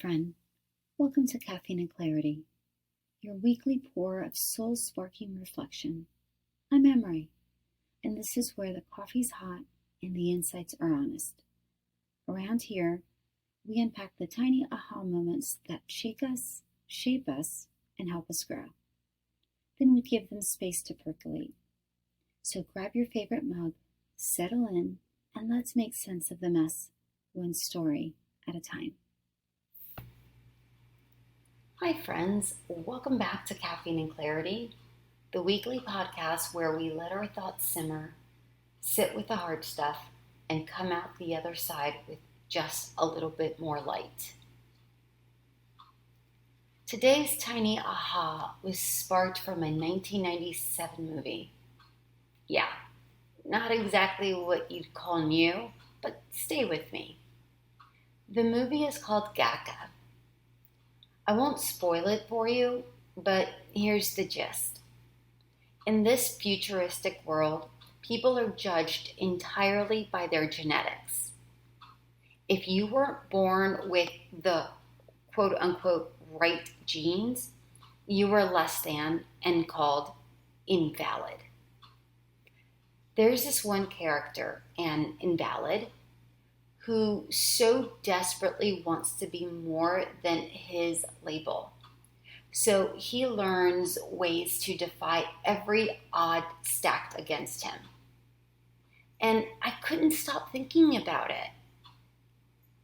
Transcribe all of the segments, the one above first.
friend. Welcome to Caffeine Clarity, your weekly pour of soul-sparking reflection. I'm Emery, and this is where the coffee's hot and the insights are honest. Around here, we unpack the tiny aha moments that shake us, shape us, and help us grow. Then we give them space to percolate. So grab your favorite mug, settle in, and let's make sense of the mess, one story at a time. Hi friends, welcome back to Caffeine and Clarity, the weekly podcast where we let our thoughts simmer, sit with the hard stuff, and come out the other side with just a little bit more light. Today's tiny aha was sparked from a 1997 movie. Yeah, not exactly what you'd call new, but stay with me. The movie is called Gattaca. I won't spoil it for you, but here's the gist. In this futuristic world, people are judged entirely by their genetics. If you weren't born with the quote-unquote right genes, you were less than and called invalid. There's this one character, an invalid, who so desperately wants to be more than his label. So he learns ways to defy every odd stacked against him. And I couldn't stop thinking about it.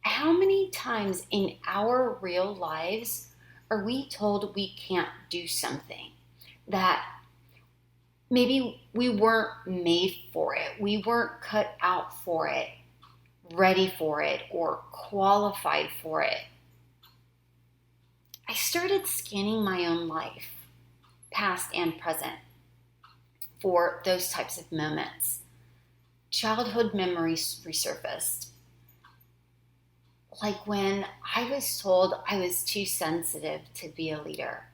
How many times in our real lives are we told we can't do something? That maybe we weren't made for it, we weren't cut out for it, ready for it, or qualified for it. I started scanning my own life, past and present, for those types of moments. Childhood memories resurfaced. Like when I was told I was too sensitive to be a leader,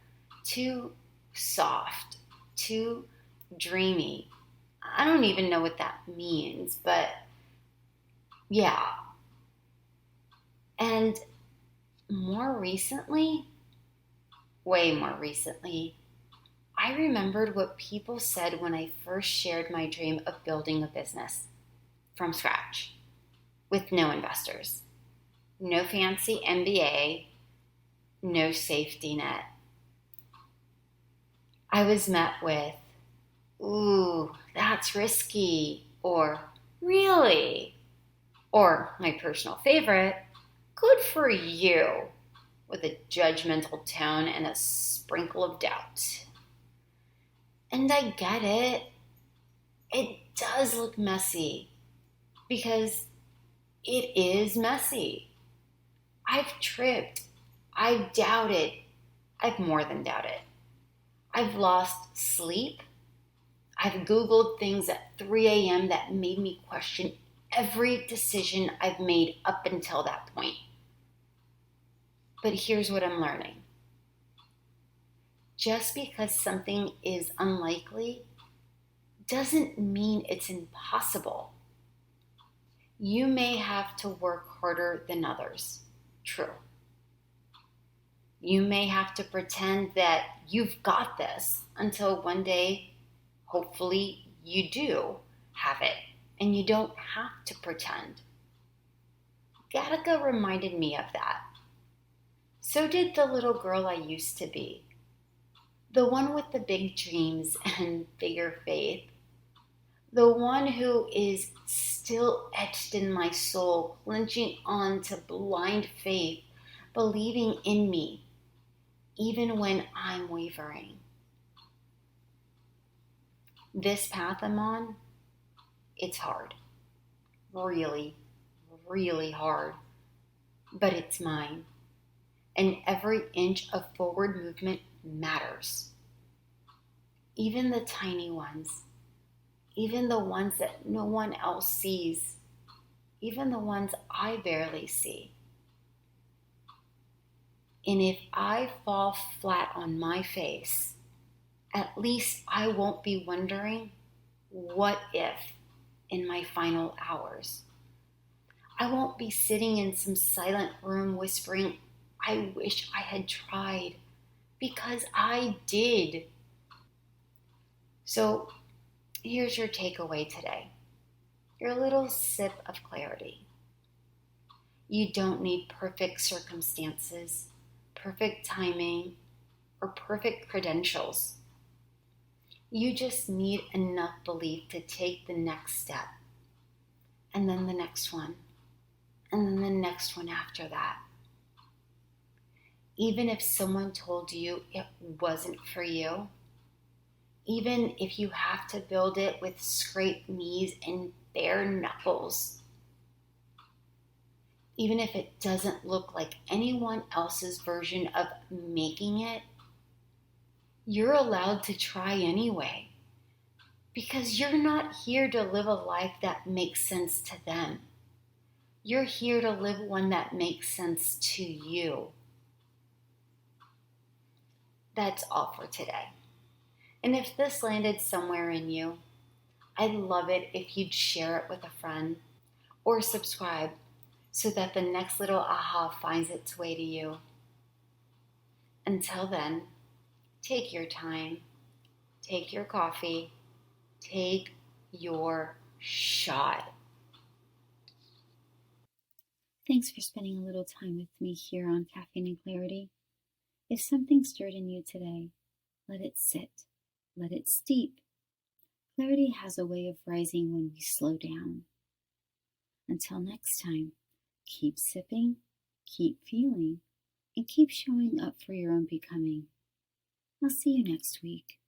too soft, too dreamy. I don't even know what that means, but yeah. And way more recently, I remembered what people said when I first shared my dream of building a business from scratch with no investors, no fancy MBA, no safety net. I was met with, "Ooh, that's risky," or "Really?" Or my personal favorite, "Good for you," with a judgmental tone and a sprinkle of doubt. And I get it. It does look messy because it is messy. I've tripped. I've doubted. I've more than doubted. I've lost sleep. I've Googled things at 3 a.m. that made me question every decision I've made up until that point. But here's what I'm learning. Just because something is unlikely doesn't mean it's impossible. You may have to work harder than others. True. You may have to pretend that you've got this until one day, hopefully, you do have it. And you don't have to pretend. Gattaca reminded me of that. So did the little girl I used to be. The one with the big dreams and bigger faith. The one who is still etched in my soul, clenching on to blind faith, believing in me, even when I'm wavering. This path I'm on, it's hard. Really, really hard. But it's mine. And every inch of forward movement matters. Even the tiny ones. Even the ones that no one else sees. Even the ones I barely see. And if I fall flat on my face, at least I won't be wondering, what if? In my final hours. I won't be sitting in some silent room whispering, I wish I had tried because I did. So here's your takeaway today, your little sip of clarity. You don't need perfect circumstances, perfect timing, or perfect credentials. You just need enough belief to take the next step, and then the next one, and then the next one after that. Even if someone told you it wasn't for you, even if you have to build it with scraped knees and bare knuckles, even if it doesn't look like anyone else's version of making it, you're allowed to try anyway. Because you're not here to live a life that makes sense to them. You're here to live one that makes sense to you. That's all for today. And if this landed somewhere in you, I'd love it if you'd share it with a friend or subscribe so that the next little aha finds its way to you. Until then, take your time, take your coffee, take your shot. Thanks for spending a little time with me here on Caffeine and Clarity. If something stirred in you today, let it sit, let it steep. Clarity has a way of rising when we slow down. Until next time, keep sipping, keep feeling, and keep showing up for your own becoming. I'll see you next week.